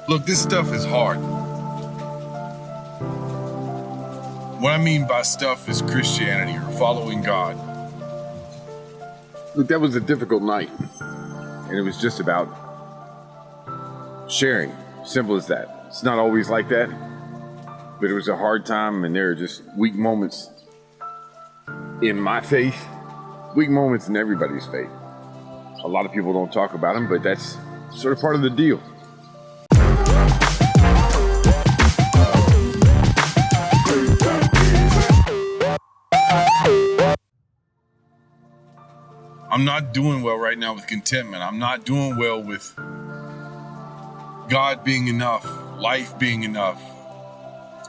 Look, this stuff is hard. What I mean by stuff is Christianity or following God. Look, that was a difficult night. And it was just about sharing. Simple as that. It's not always like that. But it was a hard time, and there are just weak moments in my faith, weak moments in everybody's faith. A lot of people don't talk about them, but that's sort of part of the deal. I'm not doing well right now with contentment. I'm not doing well with God being enough, life being enough,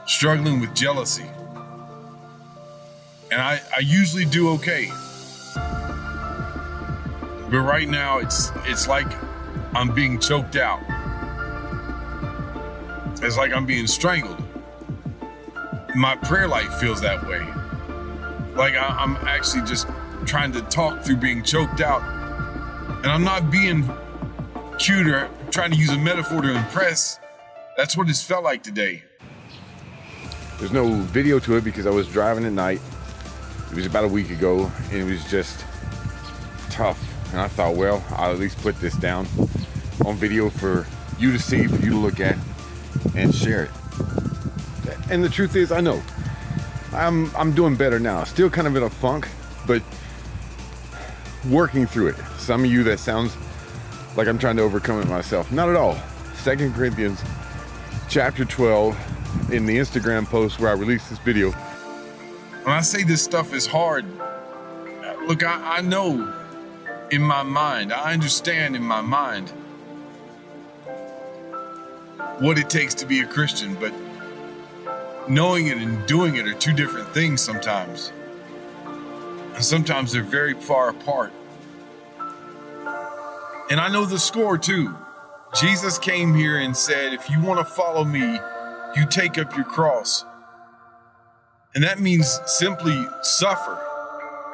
struggling with jealousy. And I usually do okay. But right now it's like I'm being choked out. It's like I'm being strangled. My prayer life feels that way. Like I'm actually just trying to talk through being choked out. And I'm not being cute or trying to use a metaphor to impress. That's what it's felt like today. There's no video to it because I was driving at night. It was about a week ago, and it was just tough. And I thought, well, I'll at least put this down on video for you to see, for you to look at, and share it. And the truth is, I know I'm doing better now. Still kind of in a funk, but working through it. Some of you, that sounds like I'm trying to overcome it myself. Not at all. 2 Corinthians chapter 12, in the Instagram post where I released this video. When I say this stuff is hard, look, I know in my mind, I understand in my mind what it takes to be a Christian, but knowing it and doing it are two different things sometimes. And sometimes they're very far apart. And I know the score too. Jesus came here and said, if you want to follow me, you take up your cross. And that means simply suffer.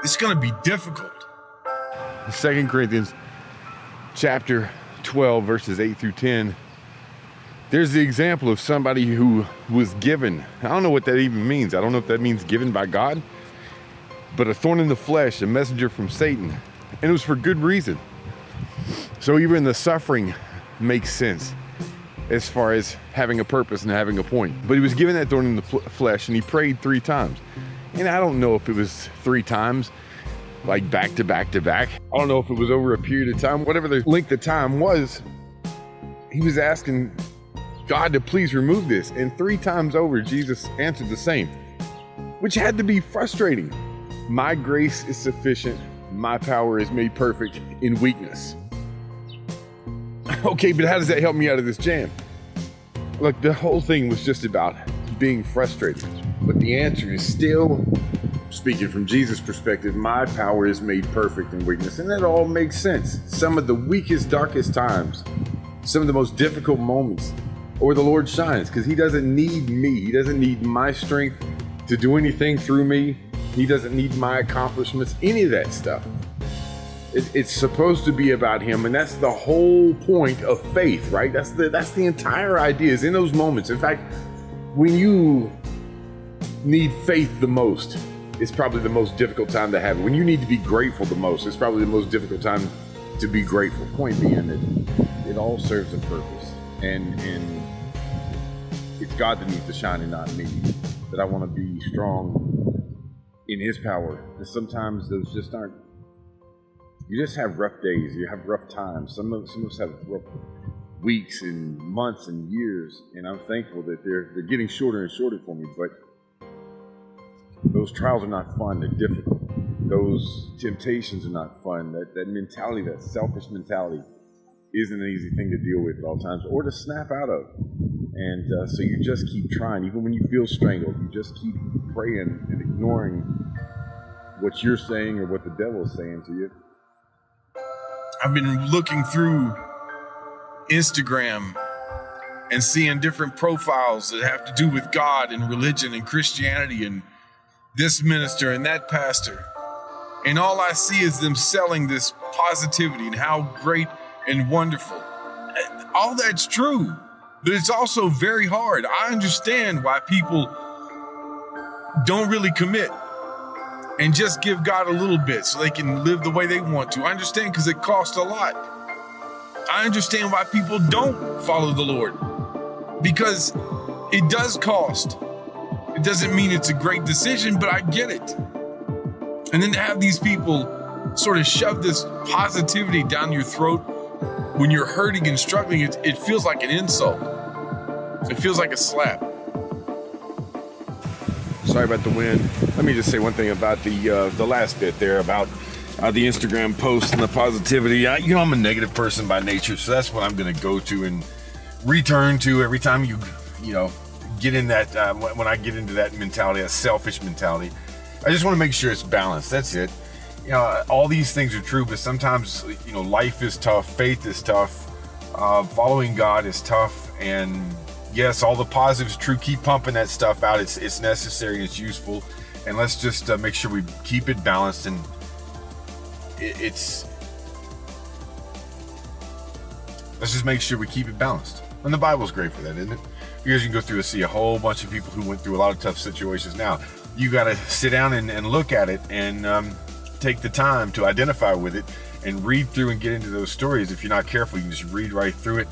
It's going to be difficult. 2 Corinthians chapter 12, verses 8 through 10. There's the example of somebody who was given. I don't know what that even means. I don't know if that means given by God, but a thorn in the flesh, a messenger from Satan. And it was for good reason. So even the suffering makes sense as far as having a purpose and having a point. But he was given that thorn in the flesh, and he prayed 3 times. And I don't know if it was 3 times, like back to back to back. I don't know if it was over a period of time. Whatever the length of time was, he was asking God to please remove this. And 3 times over, Jesus answered the same, which had to be frustrating. My grace is sufficient. My power is made perfect in weakness. Okay, but how does that help me out of this jam? Look, the whole thing was just about being frustrated. But the answer is still, speaking from Jesus' perspective, my power is made perfect in weakness. And that all makes sense. Some of the weakest, darkest times, some of the most difficult moments, or the Lord shines, because he doesn't need me. He doesn't need my strength to do anything through me. He doesn't need my accomplishments, any of that stuff. It's supposed to be about him, and that's the whole point of faith, right? That's the entire idea, is in those moments. In fact, when you need faith the most, it's probably the most difficult time to have it. When you need to be grateful the most, it's probably the most difficult time to be grateful. Point being that it all serves a purpose, and it's God that needs to shine and not me. That I want to be strong in his power. And sometimes those just aren't. You just have rough days. You have rough times. Some of us have rough weeks and months and years, and I'm thankful that they're getting shorter and shorter for me. But those trials are not fun. They're difficult. Those temptations are not fun. That mentality, that selfish mentality, isn't an easy thing to deal with at all times, or to snap out of. And so you just keep trying, even when you feel strangled. You just keep praying and ignoring what you're saying or what the devil is saying to you. I've been looking through Instagram and seeing different profiles that have to do with God and religion and Christianity and this minister and that pastor. And all I see is them selling this positivity and how great and wonderful. All that's true. but it's also very hard. I understand why people don't really commit and just give God a little bit so they can live the way they want to. I understand because it costs a lot. I understand why people don't follow the Lord, because it does cost. It doesn't mean it's a great decision, but I get it. And then to have these people sort of shove this positivity down your throat when you're hurting and struggling, it feels like an insult. It feels like a slap. Sorry about the wind. Let me just say one thing about the last bit there about the Instagram post and the positivity. I'm a negative person by nature, so that's what I'm going to go to and return to every time you get in that, when I get into that mentality, a selfish mentality. I just want to make sure it's balanced. That's it. All these things are true, but sometimes, life is tough, faith is tough, following God is tough, and yes, all the positives true. Keep pumping that stuff out. It's necessary and it's useful, and let's just make sure we keep it balanced. And let's just make sure we keep it balanced. And the Bible's great for that, isn't it? Because you can go through and see a whole bunch of people who went through a lot of tough situations. Now, you got to sit down and look at it and take the time to identify with it and read through and get into those stories. If you're not careful, you can just read right through it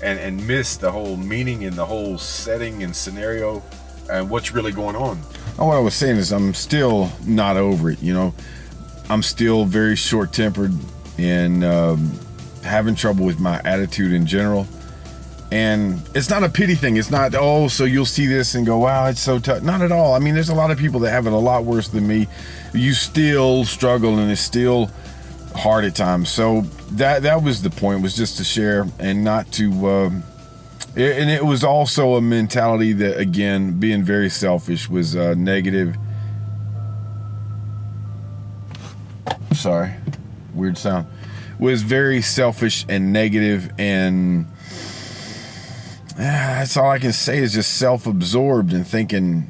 and miss the whole meaning and the whole setting and scenario and what's really going on. Oh, what I was saying is I'm still not over it. I'm still very short-tempered and having trouble with my attitude in general. And it's not a pity thing. It's not, so you'll see this and go, wow, it's so tough. Not at all. I mean, there's a lot of people that have it a lot worse than me. You still struggle and it's still hard at times. So that was the point, was just to share and not to, and it was also a mentality that, again, being very selfish was negative. Sorry, weird sound. Was very selfish and negative, and that's all I can say is just self-absorbed and thinking,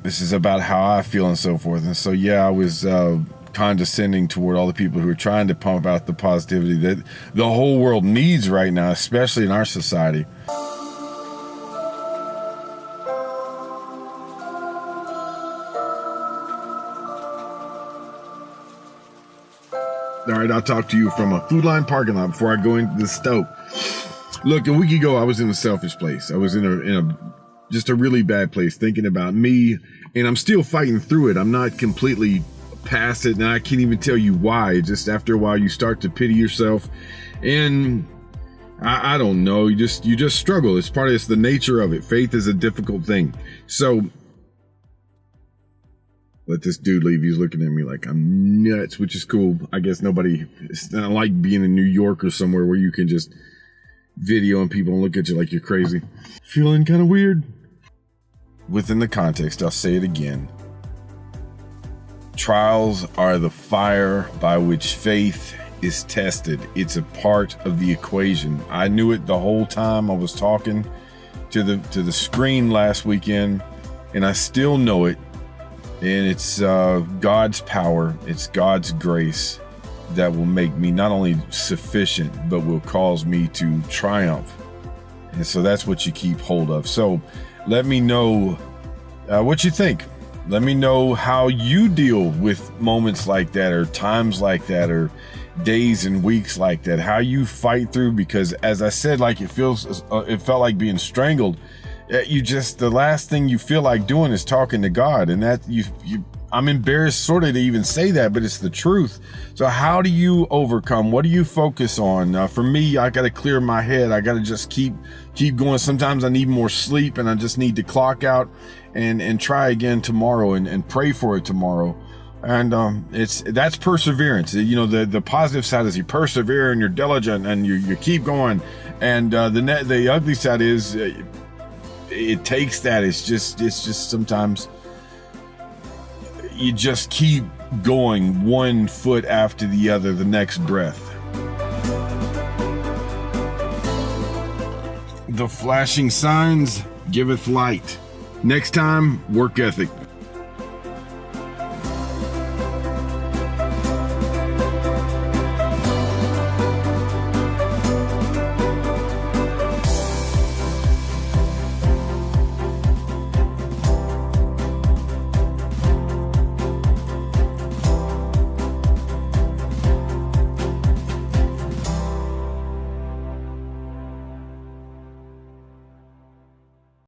this is about how I feel and so forth. And so, I was condescending toward all the people who are trying to pump out the positivity that the whole world needs right now, especially in our society. All right, I'll talk to you from a Food Line parking lot before I go into the stove. Look, a week ago, I was in a selfish place. I was in just a really bad place, thinking about me, and I'm still fighting through it. I'm not completely past it, and I can't even tell you why. Just after a while, you start to pity yourself, and I don't know. You just struggle. It's the nature of it. Faith is a difficult thing. So let this dude leave. He's looking at me like I'm nuts, which is cool. I guess it's not like being in New York or somewhere where you can just video and people look at you like you're crazy. Feeling kind of weird. Within the context, I'll say it again. Trials are the fire by which faith is tested. It's a part of the equation. I knew it the whole time I was talking to the screen last weekend, and I still know it. And it's God's power, it's God's grace that will make me not only sufficient, but will cause me to triumph. And so that's what you keep hold of. So let me know what you think. Let me know how you deal with moments like that, or times like that, or days and weeks like that, how you fight through, because as I said, like it felt like being strangled. The last thing you feel like doing is talking to God, and that I'm embarrassed sort of to even say that, but it's the truth. So how do you overcome? What do you focus on? For me, I got to clear my head. I got to just keep going. Sometimes I need more sleep, and I just need to clock out and try again tomorrow and pray for it tomorrow. And that's perseverance. The positive side is you persevere and you're diligent and you keep going. And the ugly side is it takes that. It's just sometimes you just keep going one foot after the other, the next breath. The flashing signs giveth light. Next time, work ethic.